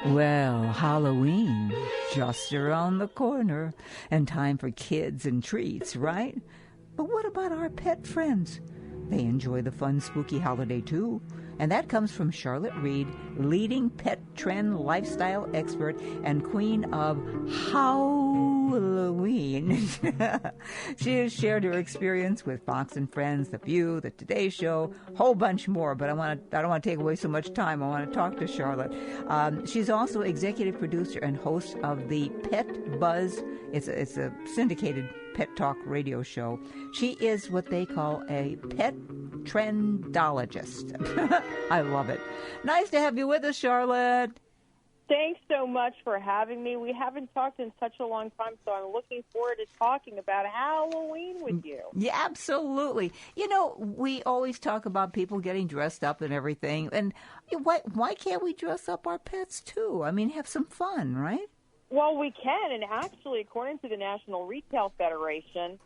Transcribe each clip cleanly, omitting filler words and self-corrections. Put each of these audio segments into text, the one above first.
Well, Halloween, just around the corner, and time for kids and treats, right? But what about our pet friends? They enjoy the fun, spooky holiday, too. And that comes from Charlotte Reed, leading pet trend lifestyle expert and queen of Halloween. She has shared her experience with Fox and Friends, The View, The Today Show, a whole bunch more, but I don't want to take away so much time. I want to talk to Charlotte. She's also executive producer and host of the Pet Buzz. It's a syndicated pet talk radio show. She is what they call a pet trendologist. I love it. Nice to have you with us, Charlotte. Thanks so much for having me. We haven't talked in such a long time, so I'm looking forward to talking about Halloween with you. Yeah, absolutely. You know, we always talk about people getting dressed up and everything, and why can't we dress up our pets too? I mean, have some fun, right? Well, we can, and actually, according to the National Retail Federation,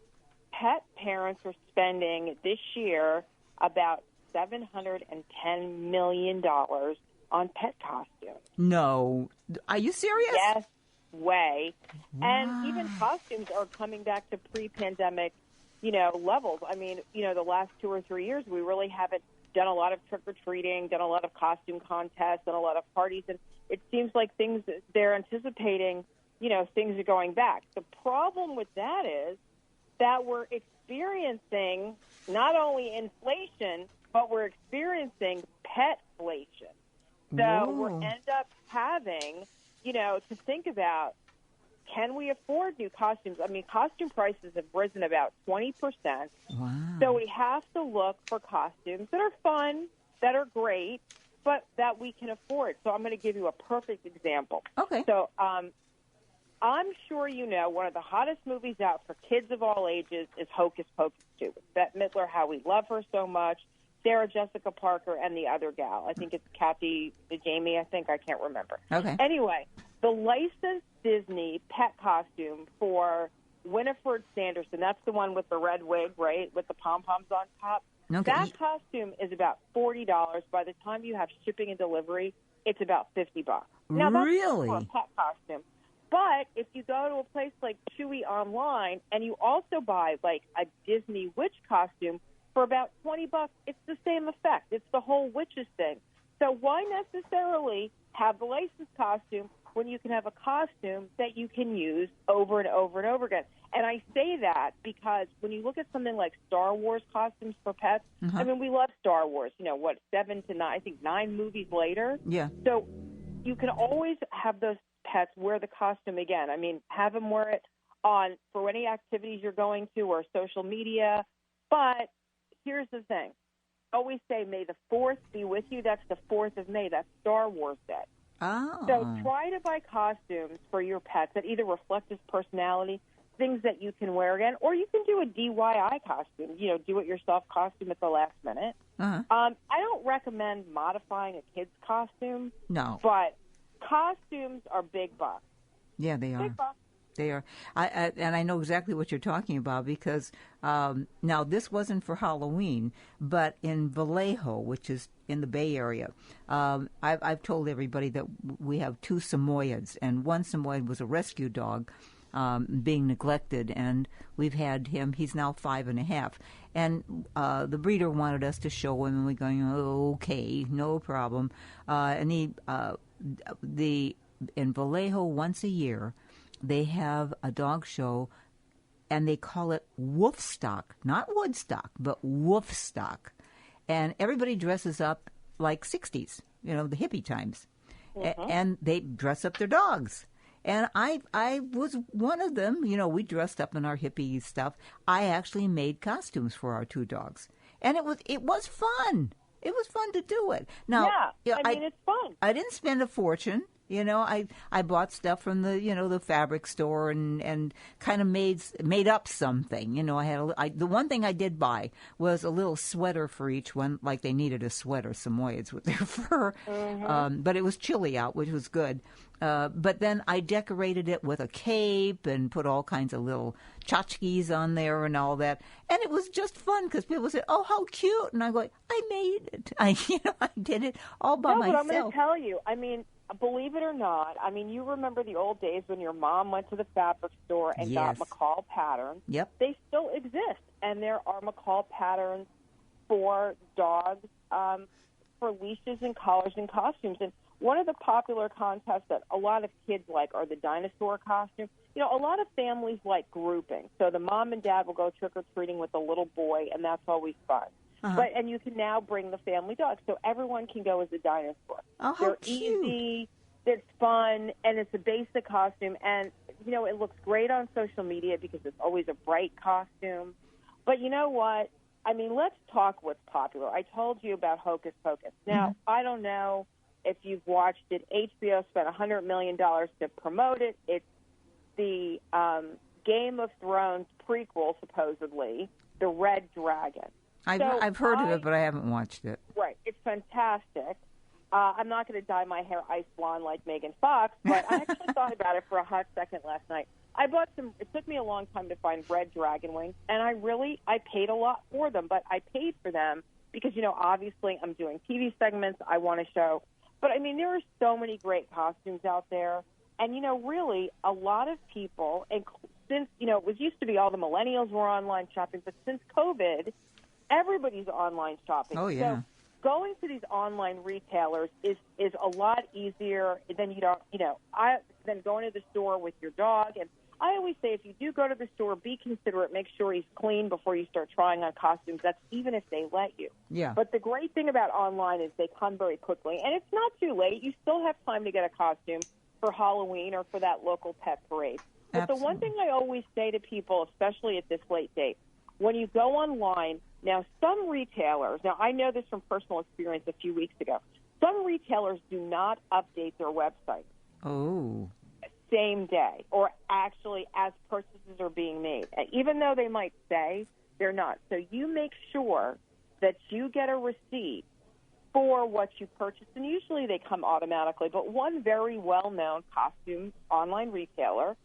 pet parents are spending this year about $710 million on pet costumes. No. Are you serious? Yes, way. Wow. And even costumes are coming back to pre-pandemic, levels. I mean, the last 2 or 3 years, we really haven't done a lot of trick-or-treating, done a lot of costume contests, done a lot of parties, and it seems like they're anticipating, things are going back. The problem with that is that we're experiencing not only inflation, but we're experiencing petflation. So we'll end up having, to think about, can we afford new costumes? I mean, costume prices have risen about 20%. Wow. So we have to look for costumes that are fun, that are great, but that we can afford. So I'm going to give you a perfect example. Okay. So I'm sure you know one of the hottest movies out for kids of all ages is Hocus Pocus 2. With Bette Midler, how we love her so much, Sarah Jessica Parker, and the other gal. I think it's Kathy Jamie, I can't remember. Okay. Anyway, the licensed Disney pet costume for Winifred Sanderson, that's the one with the red wig, right, with the pom-poms on top. Okay. That costume is about $40. By the time you have shipping and delivery, it's about $50. Now, that's really? for a pet costume. But if you go to a place like Chewy online and you also buy like a Disney witch costume for about $20, it's the same effect. It's the whole witches thing. So why necessarily have the licensed costume when you can have a costume that you can use over and over and over again? And I say that because when you look at something like Star Wars costumes for pets, I mean, we love Star Wars. 7 to 9, I think 9 movies later. Yeah. So you can always have those pets wear the costume again. I mean, have them wear it for any activities you're going to or social media. But here's the thing. Always say, May the 4th be with you. That's the 4th of May. That's Star Wars Day. Oh. So try to buy costumes for your pets that either reflect his personality, things that you can wear again, or you can do a DIY costume, do-it-yourself costume at the last minute. Uh-huh. I don't recommend modifying a kid's costume. No. But costumes are big bucks. Yeah, they are. Big bucks. They are. And I know exactly what you're talking about because now this wasn't for Halloween, but in Vallejo, which is in the Bay Area, I've told everybody that we have 2 Samoyeds, and one Samoyed was a rescue dog being neglected, and we've had him. He's now 5.5, and the breeder wanted us to show him, and we're going, okay, no problem. And in Vallejo once a year, they have a dog show, and they call it Woofstock, not Woodstock, but Woofstock. And everybody dresses up like 60s, the hippie times. And they dress up their dogs. And I was one of them. We dressed up in our hippie stuff. I actually made costumes for our 2 dogs. And it was fun. It was fun to do it. Now, yeah, I mean, it's fun. I didn't spend a fortune. I bought stuff from the fabric store and kind of made up something. The one thing I did buy was a little sweater for each one, like they needed a sweater some ways with their fur. Mm-hmm. But it was chilly out, which was good. But then I decorated it with a cape and put all kinds of little tchotchkes on there and all that. And it was just fun because people said, "Oh, how cute!" And I'm going, "I made it. I did it all by myself." But I'm going to tell you. I mean, believe it or not, you remember the old days when your mom went to the fabric store and got McCall patterns. Yep. They still exist, and there are McCall patterns for dogs, for leashes and collars and costumes. And one of the popular contests that a lot of kids like are the dinosaur costume. A lot of families like grouping. So the mom and dad will go trick-or-treating with the little boy, and that's always fun. Uh-huh. And you can now bring the family dog, so everyone can go as a dinosaur. Oh, how They're cute. easy, it's fun, and it's a basic costume. And, it looks great on social media because it's always a bright costume. But you know what? Let's talk what's popular. I told you about Hocus Pocus. Now, I don't know if you've watched it. HBO spent $100 million to promote it. It's the Game of Thrones prequel, supposedly, The Red Dragon. I've heard of it, but I haven't watched it. Right. It's fantastic. I'm not going to dye my hair ice blonde like Megan Fox, but I actually thought about it for a hot second last night. I bought some. It took me a long time to find red dragon wings, and I paid a lot for them, but I paid for them because, obviously I'm doing TV segments. I want to show. But, there are so many great costumes out there. And, really, a lot of people, and since, it was used to be all the millennials were online shopping, but since COVID, everybody's online shopping. Oh, yeah. So going to these online retailers is a lot easier than than going to the store with your dog. And I always say if you do go to the store, be considerate. Make sure he's clean before you start trying on costumes. That's even if they let you. Yeah. But the great thing about online is they come very quickly. And it's not too late. You still have time to get a costume for Halloween or for that local pet parade. But Absolutely. The one thing I always say to people, especially at this late date, when you go online, now some retailers, I know this from personal experience a few weeks ago, some retailers do not update their website. Oh. Same day, or actually as purchases are being made. Even though they might say they're not. So you make sure that you get a receipt for what you purchased, and usually they come automatically. But one very well-known costume online retailer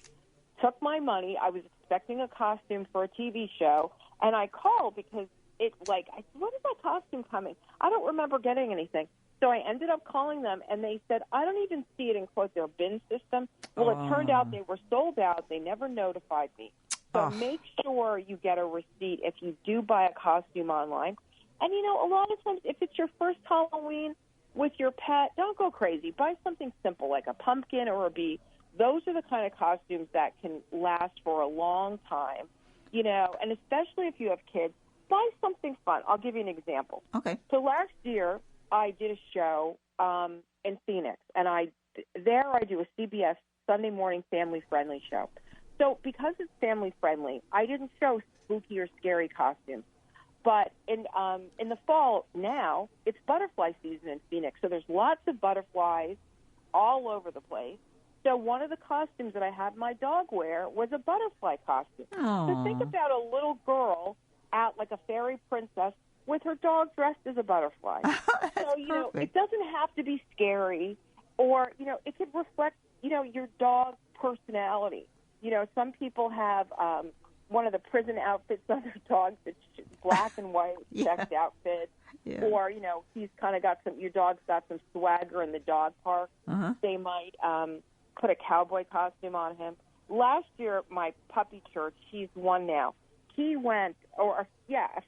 took my money. I was expecting a costume for a TV show, and I called because I said, when is my costume coming? I don't remember getting anything. So I ended up calling them, and they said, I don't even see it in, quote, their bin system. Well, it turned out they were sold out. They never notified me. So make sure you get a receipt if you do buy a costume online. And, a lot of times, if it's your first Halloween with your pet, don't go crazy. Buy something simple like a pumpkin or a bee. Those are the kind of costumes that can last for a long time, and especially if you have kids, buy something fun. I'll give you an example. Okay. So last year, I did a show in Phoenix, and I do a CBS Sunday morning family-friendly show. So because it's family-friendly, I didn't show spooky or scary costumes. But in the fall now, it's butterfly season in Phoenix, so there's lots of butterflies all over the place. So one of the costumes that I had my dog wear was a butterfly costume. Aww. So think about a little girl out like a fairy princess with her dog dressed as a butterfly. So, it doesn't have to be scary, or, it could reflect, your dog's personality. Some people have one of the prison outfits on their dogs that's black and white checked outfit. Yeah. Or, he's kind of got your dog's got some swagger in the dog park. Uh-huh. They might put a cowboy costume on him. Last year, my puppy church, he's one now, he went, a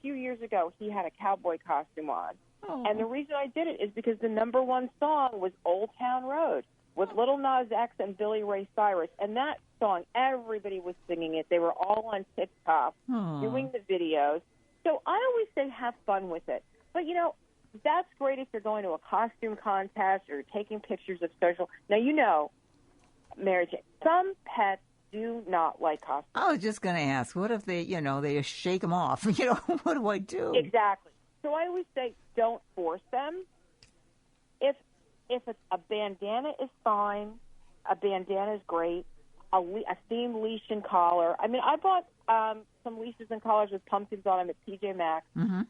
few years ago, he had a cowboy costume on. Oh. And the reason I did it is because the number one song was Old Town Road with Little Nas X and Billy Ray Cyrus. And that song, everybody was singing it. They were all on TikTok doing the videos. So I always say have fun with it. But, that's great if you're going to a costume contest or taking pictures of social. Now, Mary Jane, some pets do not like costumes. I was just going to ask, what if they, they just shake them off? What do I do? Exactly. So I always say don't force them. If if it's a bandana is fine, a bandana is great. A themed leash and collar. I mean, I bought some leashes and collars with pumpkins on them at TJ Maxx. Mm-hmm.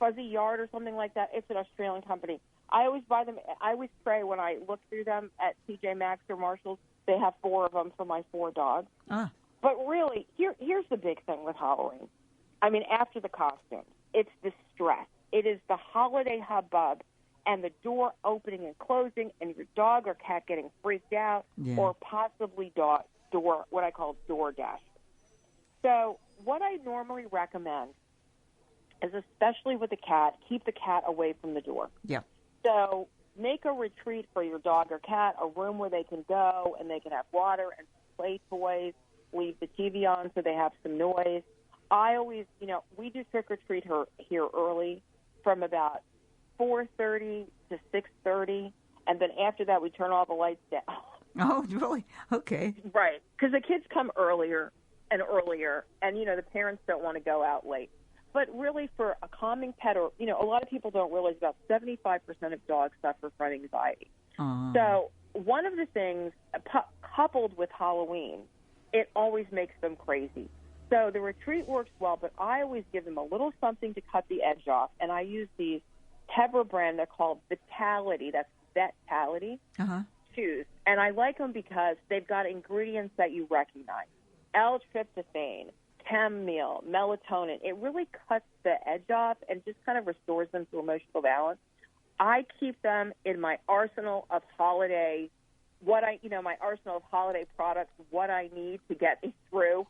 Fuzzy Yard or something like that. It's an Australian company. I always buy them. I always pray when I look through them at TJ Maxx or Marshall's. They have 4 of them for my 4 dogs. But really, here's the big thing with Halloween. I mean, after the costumes, it's the stress. It is the holiday hubbub and the door opening and closing and your dog or cat getting freaked out or possibly what I call door dash. So what I normally recommend is, especially with the cat, keep the cat away from the door. Yeah. So make a retreat for your dog or cat, a room where they can go and they can have water and play toys, leave the TV on so they have some noise. I always, we do trick-or-treat here early from about 4:30 to 6:30, and then after that we turn all the lights down. Oh, really? Okay. Right, because the kids come earlier, and the parents don't want to go out late. But really, for a calming pet, or a lot of people don't realize about 75% of dogs suffer from anxiety. So one of the things, coupled with Halloween, it always makes them crazy. So the retreat works well, but I always give them a little something to cut the edge off, and I use these Tebra brand. They're called Vitality. That's Vitality shoes, and I like them because they've got ingredients that you recognize: L-tryptophan, chamomile, melatonin. It really cuts the edge off and just kind of restores them to emotional balance. I keep them in my arsenal of holiday. My arsenal of holiday products, what I need to get me through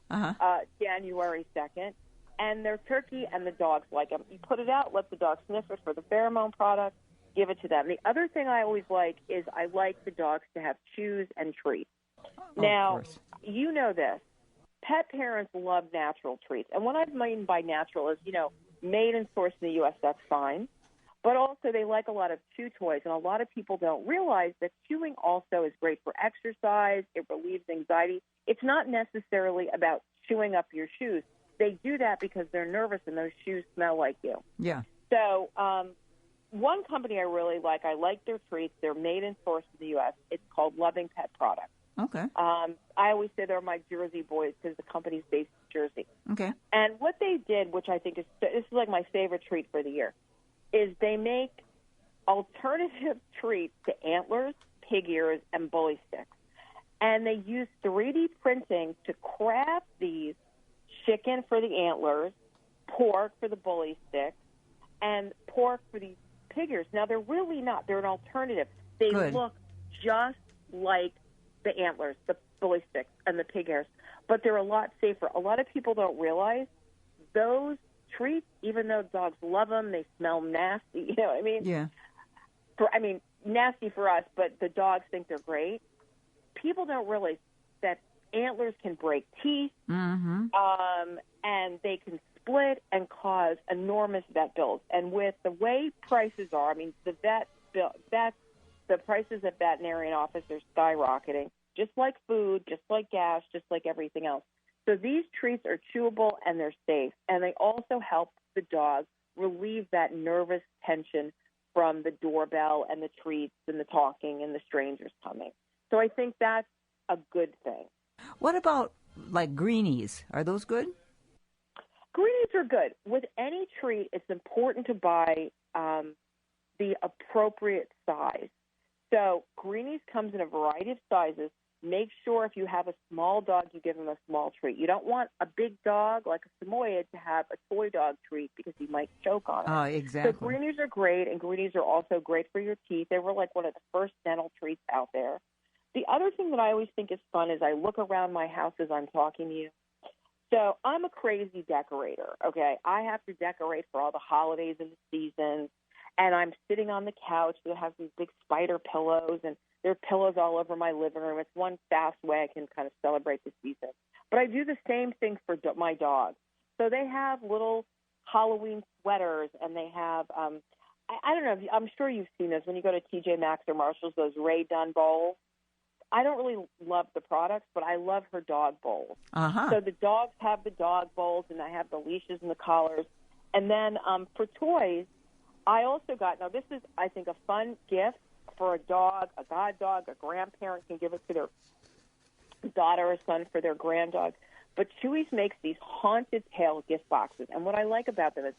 January 2nd. And they're turkey, and the dogs like them. You put it out, let the dog sniff it for the pheromone product, give it to them. The other thing I always like is I like the dogs to have chews and treats. Now, you know this. Pet parents love natural treats. And what I mean by natural is, made and sourced in the U.S., that's fine. But also they like a lot of chew toys, and a lot of people don't realize that chewing also is great for exercise. It relieves anxiety. It's not necessarily about chewing up your shoes. They do that because they're nervous and those shoes smell like you. Yeah. So one company I really like, I like their treats. They're made and sourced in the U.S. It's called Loving Pet Products. Okay. I always say they're my Jersey boys because the company's based in Jersey. Okay. And what they did, which I think this is like my favorite treat for the year, is they make alternative treats to antlers, pig ears, and bully sticks. And they use 3D printing to craft these: chicken for the antlers, pork for the bully sticks, and pork for the pig ears. Now, they're really not. They're an alternative. They look just like the antlers, the bully sticks, and the pig ears, but they're a lot safer. A lot of people don't realize those treats, even though dogs love them, they smell nasty. You know what I mean? Yeah. Nasty for us, but the dogs think they're great. People don't realize that antlers can break teeth, and they can split and cause enormous vet bills. And with the way prices are, the prices at veterinarian office are skyrocketing, just like food, just like gas, just like everything else. So these treats are chewable and they're safe, and they also help the dog relieve that nervous tension from the doorbell and the treats and the talking and the strangers coming. So I think that's a good thing. What about, like, greenies? Are those good? Greenies are good. With any treat, it's important to buy the appropriate size. So greenies comes in a variety of sizes. Make sure if you have a small dog, you give him a small treat. You don't want a big dog like a Samoyed to have a toy dog treat because he might choke on it. Oh, exactly. So greenies are great, and greenies are also great for your teeth. They were like one of the first dental treats out there. The other thing that I always think is fun is I look around my house as I'm talking to you. So I'm a crazy decorator, okay? I have to decorate for all the holidays and the seasons, and I'm sitting on the couch that has these big spider pillows, and there are pillows all over my living room. It's one fast way I can kind of celebrate the season. But I do the same thing for my dogs. So they have little Halloween sweaters, and they have, I don't know, I'm sure you've seen this when you go to TJ Maxx or Marshall's, those Ray Dunn bowls. I don't really love the products, but I love her dog bowls. So the dogs have the dog bowls, and I have the leashes and the collars. And then for toys, I also got, now this is, I think, a fun gift for a dog, a god dog, a grandparent can give it to their daughter or son for their grand dog. But Chewy's makes these haunted tale gift boxes. And what I like about them is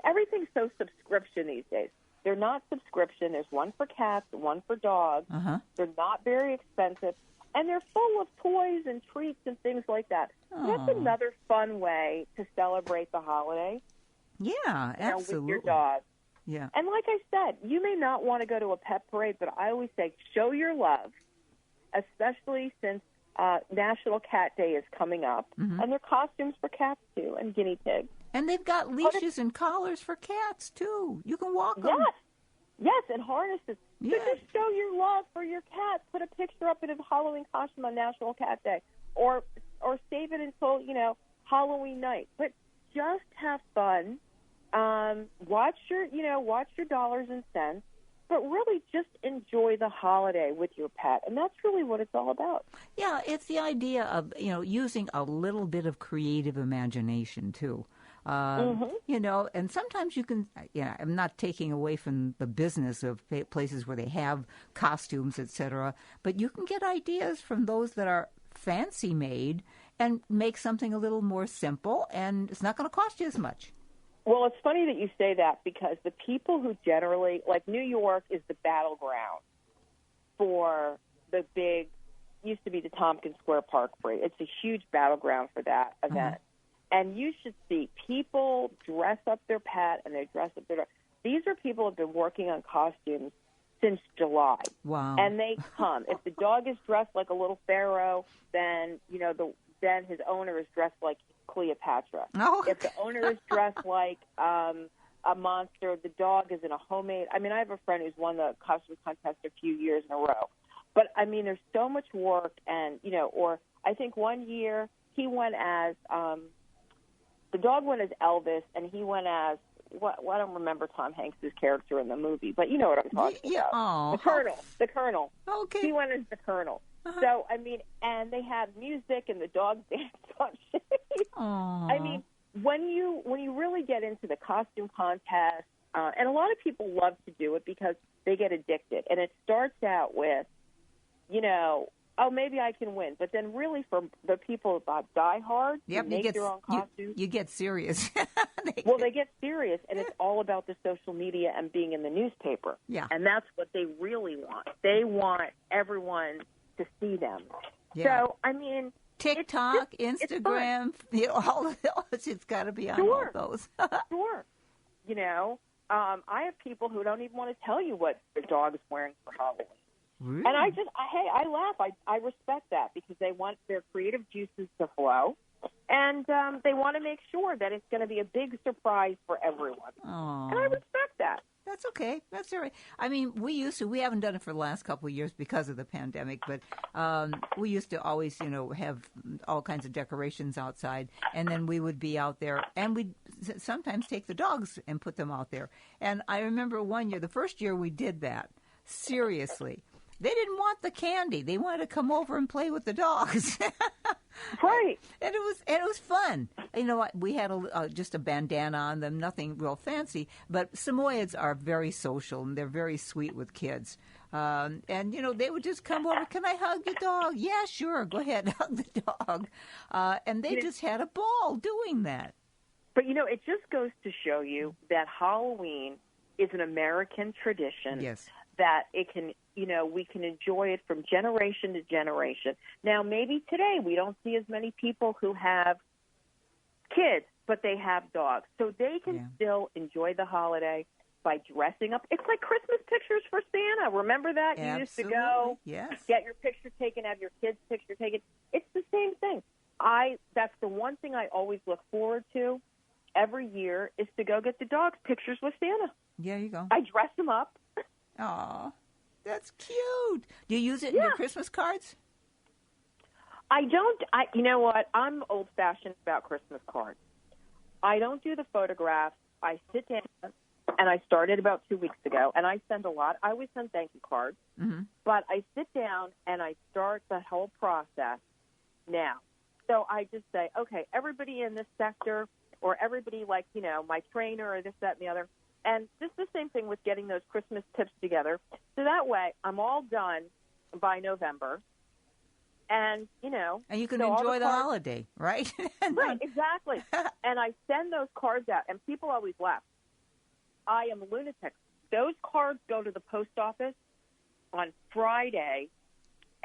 everything's so subscription these days. They're not subscription. There's one for cats, one for dogs. Uh-huh. They're not very expensive. And they're full of toys and treats and things like that. So that's another fun way to celebrate the holiday. Yeah, absolutely. With your dog. Yeah. And like I said, you may not want to go to a pet parade, but I always say show your love, especially since National Cat Day is coming up. Mm-hmm. And there are costumes for cats, too, and guinea pigs. And they've got leashes and collars for cats, too. You can walk them. Yes, and harnesses. Yes. So just show your love for your cat. Put a picture up in a Halloween costume on National Cat Day. Or save it until, Halloween night. But just have fun. Watch your dollars and cents. But really just enjoy the holiday with your pet. And that's really what it's all about. Yeah, it's the idea of, using a little bit of creative imagination, too. And sometimes you can, I'm not taking away from the business of places where they have costumes, etc., but you can get ideas from those that are fancy made and make something a little more simple, and it's not going to cost you as much. Well, it's funny that you say that because the people who generally, like New York is the battleground for the big, used to be the Tompkins Square Park Parade. It's a huge battleground for that event. And you should see people dress up their pet and they dress up their dog. These are people who have been working on costumes since July. Wow. And they come. If the dog is dressed like a little pharaoh, then, then his owner is dressed like Cleopatra. Oh. If the owner is dressed like a monster, the dog is in a homemade. I mean, I have a friend who's won the costume contest a few years in a row. But, I mean, there's so much work. And, or I think one year he went as the dog went as Elvis, and he went as, I don't remember Tom Hanks' character in the movie, but you know what I'm talking about. Oh. The Colonel. Okay. He went as the Colonel. Uh-huh. So, I mean, and they had music and the dog danced on shit. I mean, when you really get into the costume contest, and a lot of people love to do it because they get addicted. And it starts out with, maybe I can win. But then really for the people that die hard, make their own costumes. You get serious. They get serious, and it's all about the social media and being in the newspaper. Yeah. And that's what they really want. They want everyone to see them. Yeah. So, I mean, TikTok, Instagram, it's got to be on all those. Sure. I have people who don't even want to tell you what their dog is wearing for Halloween. Really? And I laugh. I respect that because they want their creative juices to flow. And they want to make sure that it's going to be a big surprise for everyone. Aww. And I respect that. That's okay. That's all right. I mean, we haven't done it for the last couple of years because of the pandemic, but we used to always, have all kinds of decorations outside, and then we would be out there, and we'd sometimes take the dogs and put them out there. And I remember one year, the first year we did that, seriously. They didn't want the candy. They wanted to come over and play with the dogs. Right. And it was fun. We had just a bandana on them, nothing real fancy. But Samoyeds are very social, and they're very sweet with kids. And, they would just come over, can I hug your dog? Yeah, sure, go ahead, hug the dog. And they just had a ball doing that. But, it just goes to show you that Halloween is an American tradition. Yes. That it can, we can enjoy it from generation to generation. Now, maybe today we don't see as many people who have kids, but they have dogs. So they can still enjoy the holiday by dressing up. It's like Christmas pictures for Santa. Remember that? Absolutely. You used to go, get your picture taken, have your kids' picture taken. It's the same thing. That's the one thing I always look forward to every year is to go get the dogs' pictures with Santa. There you go. I dress them up. Aw, that's cute. Do you use it in your Christmas cards? I don't. You know what? I'm old-fashioned about Christmas cards. I don't do the photographs. I sit down, and I started about 2 weeks ago, and I send a lot. I always send thank you cards, but I sit down, and I start the whole process now. So I just say, okay, everybody in this sector, or everybody like, my trainer or this, that, and the other, And just the same thing with getting those Christmas tips together. So that way I'm all done by November. And, And you can enjoy the holiday, right? Right, exactly. And I send those cards out, and people always laugh. I am a lunatic. Those cards go to the post office on Friday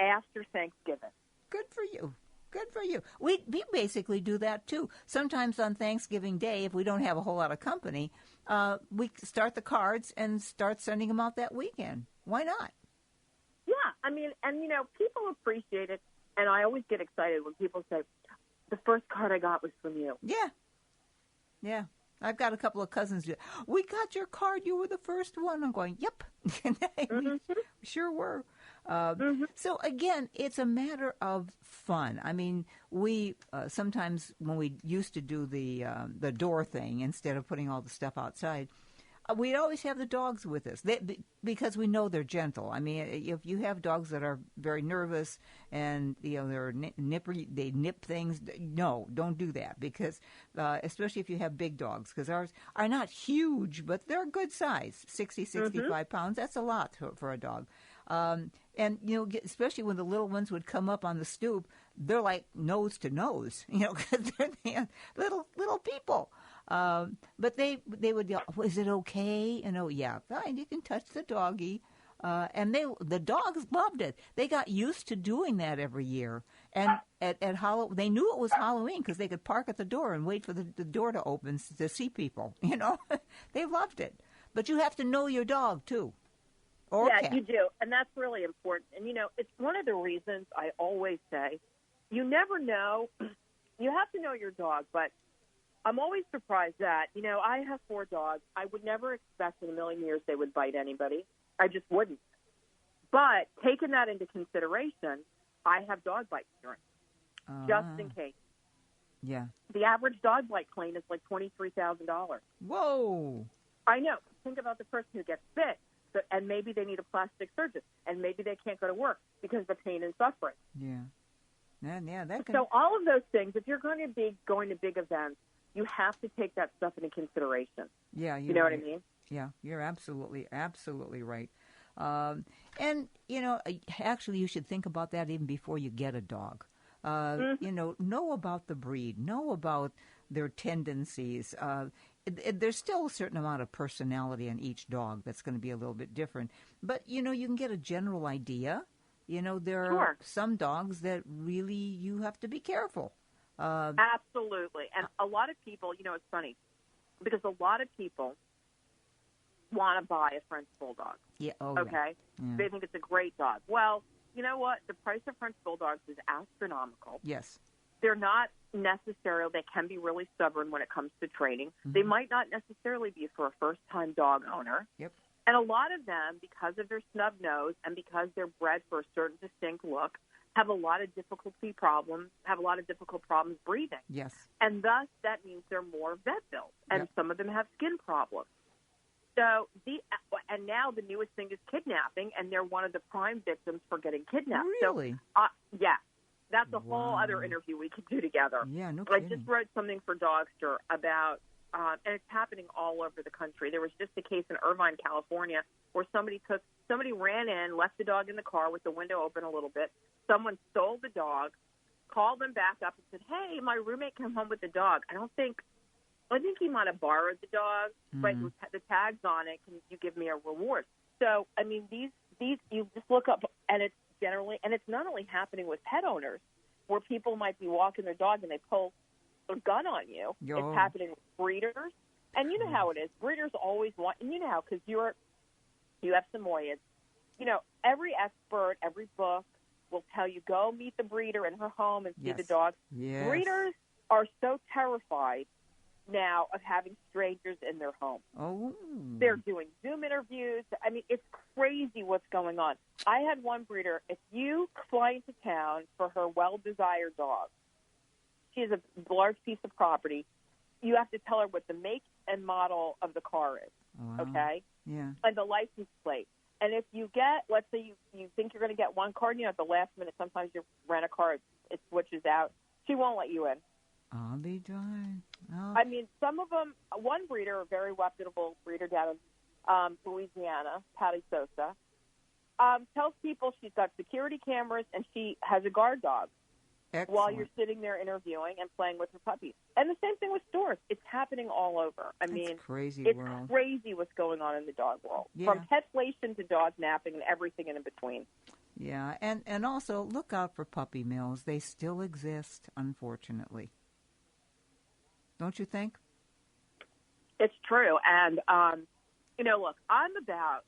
after Thanksgiving. Good for you. Good for you. We basically do that, too. Sometimes on Thanksgiving Day, if we don't have a whole lot of company, we start the cards and start sending them out that weekend. Why not? Yeah, and, people appreciate it. And I always get excited when people say, the first card I got was from you. Yeah. Yeah. I've got a couple of cousins. We got your card. You were the first one. I'm going, yep. We sure were. So, again, it's a matter of fun. I mean, we sometimes when we used to do the door thing instead of putting all the stuff outside, we'd always have the dogs with us because we know they're gentle. I mean, if you have dogs that are very nervous and they're nippery, they nip things. No, don't do that because especially if you have big dogs, because ours are not huge, but they're a good size, 65 pounds. That's a lot for a dog. And especially when the little ones would come up on the stoop, they're like nose to nose, because they're little people. But they would go, is it okay? Yeah, fine, you can touch the doggy. And the dogs loved it. They got used to doing that every year. And at they knew it was Halloween because they could park at the door and wait for the door to open to see people. They loved it. But you have to know your dog too. Yeah, cat. You do, and that's really important. And it's one of the reasons I always say, you never know. You have to know your dog, but I'm always surprised that, I have 4 dogs. I would never expect in a million years they would bite anybody. I just wouldn't. But taking that into consideration, I have dog bite insurance, just in case. Yeah. The average dog bite claim is like $23,000. Whoa. I know. Think about the person who gets bit, and maybe they need a plastic surgeon, and maybe they can't go to work because of the pain and suffering. Yeah. That can... So all of those things, if you're going to be going to big events, you have to take that stuff into consideration. Yeah, you know what I mean? Yeah, you're absolutely right. And actually, you should think about that even before you get a dog. Know about the breed, know about their tendencies. There's still a certain amount of personality in each dog that's going to be a little bit different. But you can get a general idea. There are some dogs that really you have to be careful. Absolutely. And a lot of people, it's funny, because a lot of people want to buy a French Bulldog. Yeah. Oh, okay? Yeah. They think it's a great dog. Well, you know what? The price of French Bulldogs is astronomical. Yes. They're not necessarily, they can be really stubborn when it comes to training. Mm-hmm. They might not necessarily be for a first-time dog owner. Yep. And a lot of them, because of their snub nose and because they're bred for a certain distinct look, have a lot of difficult problems breathing. Yes. And thus, that means they're more vet-built, and some of them have skin problems. So, and now the newest thing is kidnapping, and they're one of the prime victims for getting kidnapped. Really? So, yeah. That's a whole other interview we could do together. Yeah, no kidding. I just wrote something for Dogster about, and it's happening all over the country. There was just a case in Irvine, California, where somebody ran in, left the dog in the car with the window open a little bit. Someone stole the dog, called them back up and said, hey, my roommate came home with the dog. I think he might have borrowed the dog, but the tag's on it. Can you give me a reward? So, I mean, these you just look up, and it's generally, and it's not only happening with pet owners, where people might be walking their dog and they pull a gun on you. Yo. It's happening with breeders. And you know how it is. Breeders always want, and you know how, because you have Samoyeds. Every expert, every book will tell you, go meet the breeder in her home and see the dog. Yes. Breeders are so terrified now of having strangers in their home. Oh. They're doing Zoom interviews. I mean, it's crazy what's going on. I had one breeder, if you fly into town for her well-desired dog, she has a large piece of property, you have to tell her what the make and model of the car is, okay? Yeah. And the license plate. And if you get, let's say you think you're going to get one car, and at the last minute, sometimes you rent a car, it switches out. She won't let you in. I'll be darned. Oh. I mean, some of them, one breeder, a very reputable breeder down in Louisiana, Patty Sosa, tells people she's got security cameras and she has a guard dog. Excellent. While you're sitting there interviewing and playing with her puppies. And the same thing with stores. It's happening all over. I mean, it's crazy what's going on in the dog world. Yeah. From petflation to dog napping and everything in between. Yeah, and also look out for puppy mills. They still exist, unfortunately. Don't you think? It's true. And, look,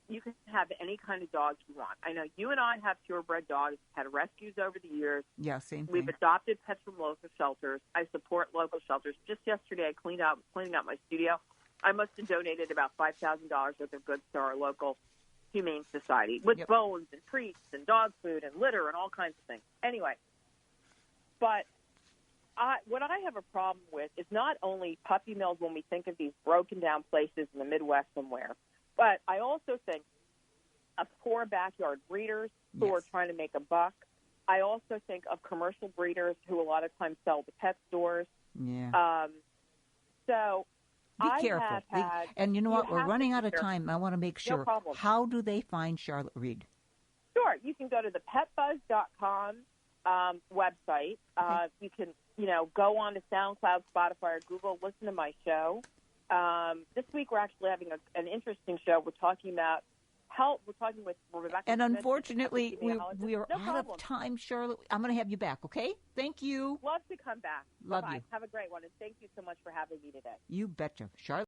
you can have any kind of dog you want. I know you and I have purebred dogs, had rescues over the years. Yeah, same thing. We've adopted pets from local shelters. I support local shelters. Just yesterday, I cleaning out my studio. I must have donated about $5,000 worth of goods to our local humane society with bones and treats and dog food and litter and all kinds of things. Anyway, but what I have a problem with is not only puppy mills when we think of these broken down places in the Midwest somewhere, but I also think of poor backyard breeders who are trying to make a buck. I also think of commercial breeders who a lot of times sell to pet stores. Yeah. So be careful. And you know what? We're running out of time. I want to make sure. No problem. How do they find Charlotte Reed? Sure. You can go to the petbuzz.com website. Okay. You can, go on to SoundCloud, Spotify, or Google, listen to my show. This week we're actually having an interesting show. We're talking about health. We're talking with Rebecca. And Smith, unfortunately, we are out of time, Charlotte. I'm going to have you back, okay? Thank you. Love to come back. Love Bye-bye. you. Have a great one, and thank you so much for having me today. You betcha. Charlotte.